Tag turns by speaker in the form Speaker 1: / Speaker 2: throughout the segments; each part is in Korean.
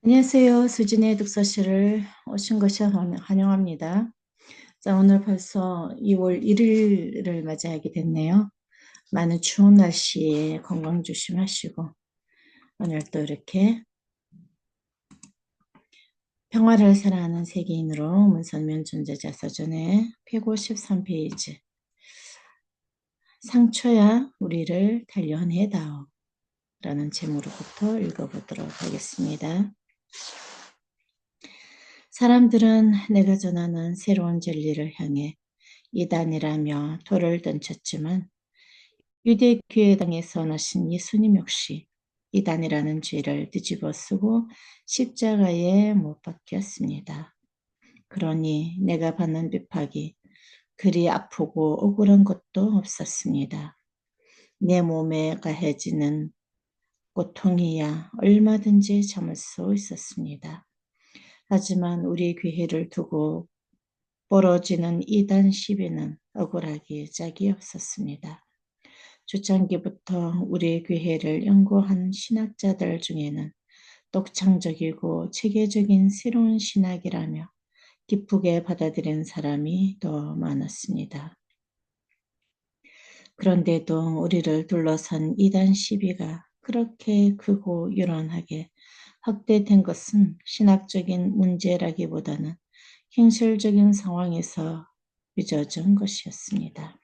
Speaker 1: 안녕하세요. 수진의 독서실을 오신 것을 환영합니다. 자, 오늘 벌써 2월 1일을 맞이하게 됐네요. 많은 추운 날씨에 건강 조심하시고 오늘 또 이렇게 평화를 사랑하는 세계인으로 문선면 존재자서전의 153페이지 상처야 우리를 단련해다오 라는 제목으로부터 읽어보도록 하겠습니다. 사람들은 내가 전하는 새로운 진리를 향해 이단이라며 돌을 던졌지만 유대교회당에서 나신 예수님 역시 이단이라는 죄를 뒤집어 쓰고 십자가에 못 박혔습니다. 그러니 내가 받는 비박이 그리 아프고 억울한 것도 없었습니다. 내 몸에 가해지는 고통이야 얼마든지 참을 수 있었습니다. 하지만 우리 교회를 두고 벌어지는 이단 시비는 억울하기 짝이 없었습니다. 초창기부터 우리 교회를 연구한 신학자들 중에는 독창적이고 체계적인 새로운 신학이라며 기쁘게 받아들인 사람이 더 많았습니다. 그런데도 우리를 둘러싼 이단 시비가 그렇게 크고 요란하게 확대된 것은 신학적인 문제라기보다는 현실적인 상황에서 빚어진 것이었습니다.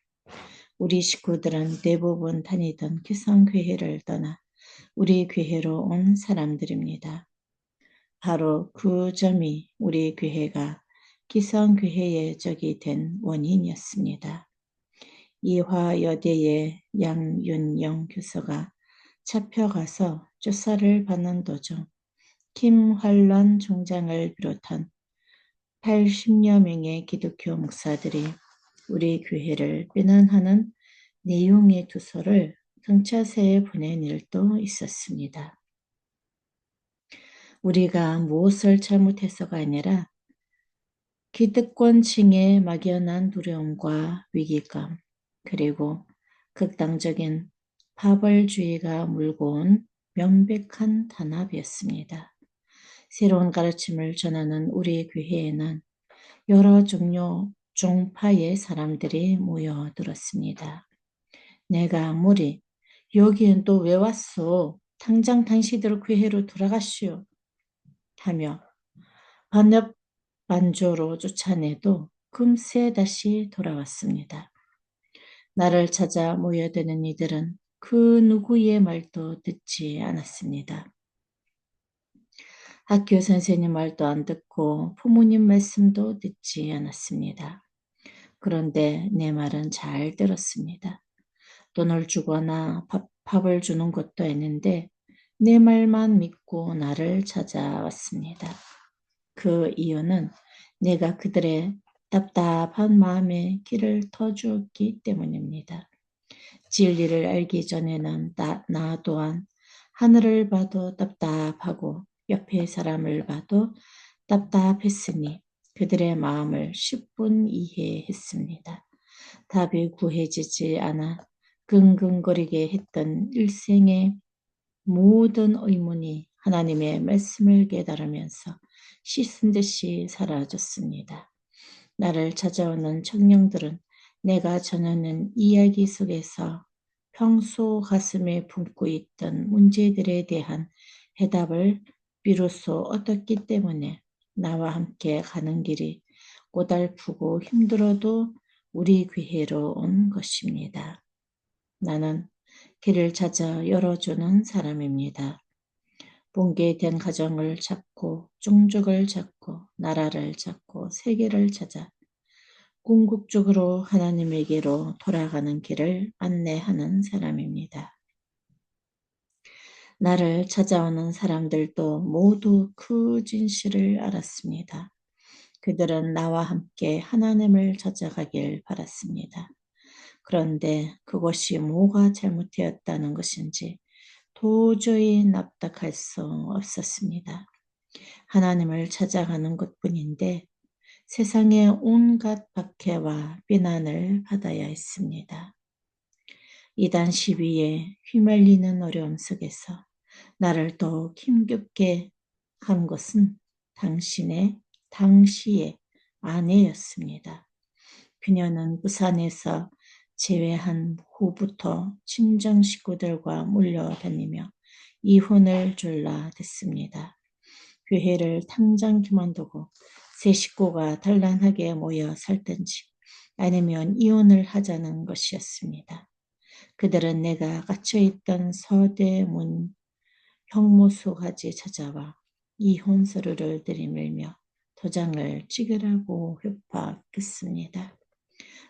Speaker 1: 우리 식구들은 대부분 다니던 기성교회를 떠나 우리 교회로 온 사람들입니다. 바로 그 점이 우리 교회가 기성교회의 적이 된 원인이었습니다. 이화여대의 양윤영 교수가 잡혀가서 조사를 받는 도중 김환란 총장을 비롯한 80여 명의 기독교 목사들이 우리 교회를 비난하는 내용의 투서를 경찰서에 보낸 일도 있었습니다. 우리가 무엇을 잘못해서가 아니라 기득권층의 막연한 두려움과 위기감 그리고 극단적인 파벌주의가 물고 온 명백한 단합이었습니다. 새로운 가르침을 전하는 우리 교회에는 여러 종파의 사람들이 모여들었습니다. 내가 아무리 여기엔 또 왜 왔소? 당장 당신들 교회로 돌아가시오. 하며 반역 반조로 쫓아내도 금세 다시 돌아왔습니다. 나를 찾아 모여드는 이들은 그 누구의 말도 듣지 않았습니다. 학교 선생님 말도 안 듣고 부모님 말씀도 듣지 않았습니다. 그런데 내 말은 잘 들었습니다. 돈을 주거나 밥을 주는 것도 아닌데 내 말만 믿고 나를 찾아왔습니다. 그 이유는 내가 그들의 답답한 마음에 길을 터주었기 때문입니다. 진리를 알기 전에는 나 또한 하늘을 봐도 답답하고 옆에 사람을 봐도 답답했으니 그들의 마음을 10분 이해했습니다. 답이 구해지지 않아 긍긍거리게 했던 일생의 모든 의문이 하나님의 말씀을 깨달으면서 씻은 듯이 사라졌습니다. 나를 찾아오는 청년들은 내가 전하는 이야기 속에서 평소 가슴에 품고 있던 문제들에 대한 해답을 비로소 얻었기 때문에 나와 함께 가는 길이 고달프고 힘들어도 우리 교회로 온 것입니다. 나는 길을 찾아 열어주는 사람입니다. 붕괴된 가정을 찾고 종족을 찾고 나라를 찾고 세계를 찾아 궁극적으로 하나님에게로 돌아가는 길을 안내하는 사람입니다. 나를 찾아오는 사람들도 모두 그 진실을 알았습니다. 그들은 나와 함께 하나님을 찾아가길 바랐습니다. 그런데 그것이 뭐가 잘못되었다는 것인지 도저히 납득할 수 없었습니다. 하나님을 찾아가는 것뿐인데 세상의 온갖 박해와 비난을 받아야 했습니다. 이단 시비에 휘말리는 어려움 속에서 나를 더욱 힘겹게 한 것은 당시의 아내였습니다. 그녀는 부산에서 재회한 후부터 친정 식구들과 몰려다니며 이혼을 졸라댔습니다. 교회를 당장 그만두고 세 식구가 단란하게 모여 살든지 아니면 이혼을 하자는 것이었습니다. 그들은 내가 갇혀있던 서대문 형무소까지 찾아와 이혼 서류를 들이밀며 도장을 찍으라고 협박했습니다.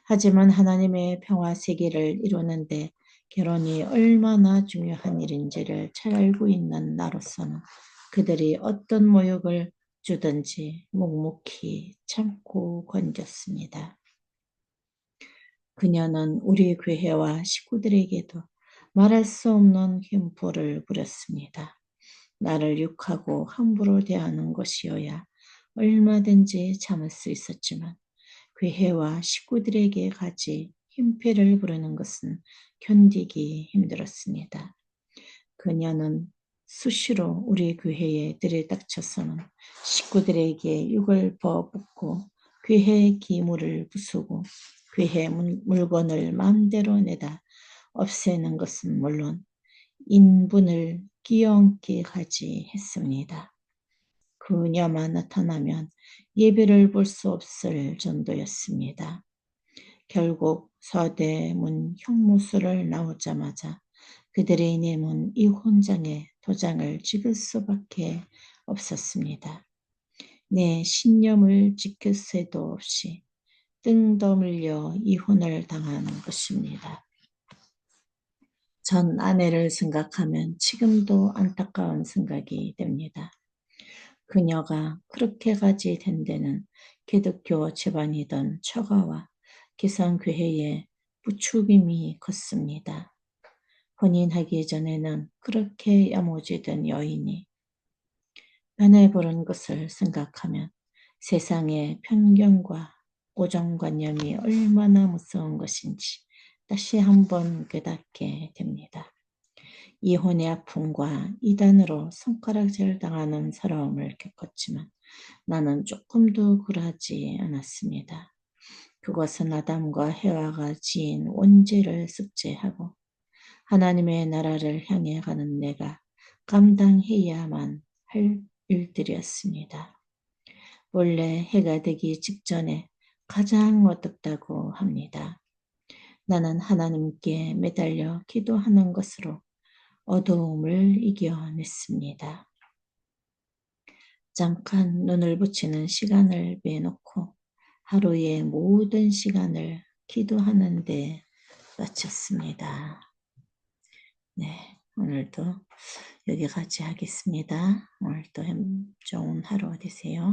Speaker 1: 하지만 하나님의 평화 세계를 이루는데 결혼이 얼마나 중요한 일인지를 잘 알고 있는 나로서는 그들이 어떤 모욕을 주든지 묵묵히 참고 건졌습니다. 그녀는 우리 교회와 식구들에게도 말할 수 없는 흉포를 부렸습니다. 나를 욕하고 함부로 대하는 것이어야 얼마든지 참을 수 있었지만 교회와 식구들에게 가지 힘패를 부르는 것은 견디기 힘들었습니다. 그녀는 수시로 우리 교회에 들이닥쳐서는 식구들에게 욕을 퍼붓고 교회 기물을 부수고 교회 물건을 마음대로 내다 없애는 것은 물론 인분을 끼얹게 하지 했습니다. 그녀만 나타나면 예배를 볼 수 없을 정도였습니다. 결국 서대문 형무소를 나오자마자 그들이 내문 이혼장에 도장을 찍을 수밖에 없었습니다. 내 신념을 지킬 새도 없이 등 떠밀려 이혼을 당한 것입니다. 전 아내를 생각하면 지금도 안타까운 생각이 됩니다. 그녀가 그렇게까지 된 데는 기독교 집안이던 처가와 기성교회의 부추김이 컸습니다. 혼인하기 전에는 그렇게 야무지던 여인이 변해버린 것을 생각하면 세상의 편견과 고정관념이 얼마나 무서운 것인지 다시 한번 깨닫게 됩니다. 이혼의 아픔과 이단으로 손가락질 당하는 서러움을 겪었지만 나는 조금도 굴하지 않았습니다. 그것은 아담과 해와가 지은 원죄를 습제하고 하나님의 나라를 향해 가는 내가 감당해야만 할 일들이었습니다. 원래 해가 되기 직전에 가장 어둡다고 합니다. 나는 하나님께 매달려 기도하는 것으로 어두움을 이겨냈습니다. 잠깐 눈을 붙이는 시간을 빼놓고 하루의 모든 시간을 기도하는 데 바쳤습니다. 네, 오늘도 여기까지 하겠습니다. 오늘도 좋은 하루 되세요.